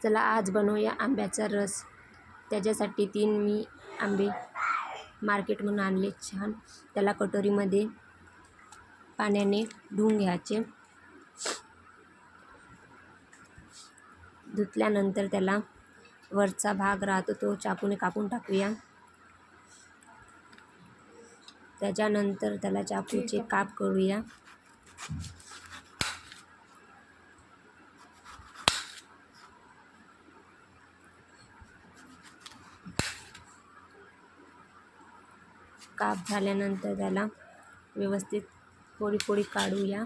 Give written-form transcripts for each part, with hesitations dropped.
चला आज बनवूया आंब्याचा रस। त्याच्यासाठी 3 मी आंबे मार्केटमधून आणले छान। त्याला कटोरीमध्ये पाण्याने धुवून घ्यायचे। धुतल्यानंतर त्याला वरचा भाग राहतो तो चाकूने कापून टाकूया। त्याच्यानंतर त्याला चाकूचे काप करूया। काप झाल्यानंतर त्याला व्यवस्थित फोडी फोडी काढूया।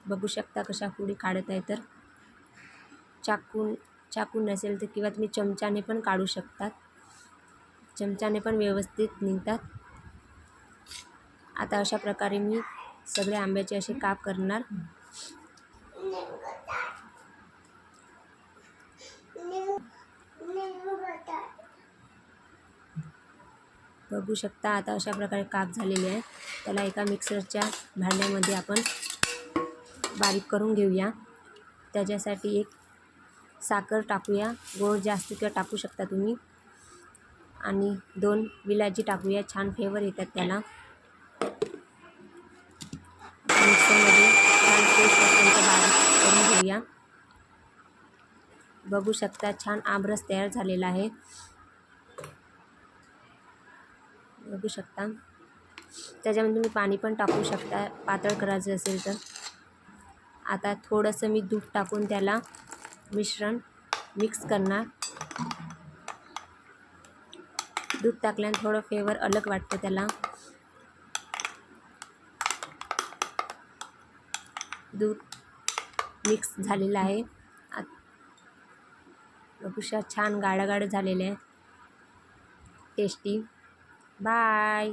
बघू शकता कशा फोडी काढत आहे। तर चाकू नसेल तर किंवा तुम्ही चमच्याने पण काढू शकतात। चमच्याने पण व्यवस्थित निघतात। आता अशा प्रकारे मी सगळे आंब्याचे असे काप करणार। बघू शकता आता अशा प्रकारे काप झालेले आहे। त्याला एका मिक्सरच्या भांड्यामध्ये आपण बारीक करून घेऊया। त्याच्यासाठी एक साखर टाकूया, गोड जास्त किंवा टाकू शकता तुम्ही, आणि 2 विलायची टाकूया, छान फ्लेवर येतात त्याला। मिक्सरमध्ये छान पेस्ट बारीक करून घेऊया। बघू शकता छान आमरस तयार झालेला आहे। बघू शकता त्याच्यामध्ये तुम्ही पाणी पण टाकू शकता पातळ करायचं असेल तर। आता थोडंसं मी दूध टाकून त्याला मिश्रण मिक्स करणार। दूध टाकल्याने थोडं फ्लेवर अलग वाटतं त्याला। दूध मिक्स झालेलं आहे। बघू शकता छान गाढ झालेलं आहे, टेस्टी। बाय।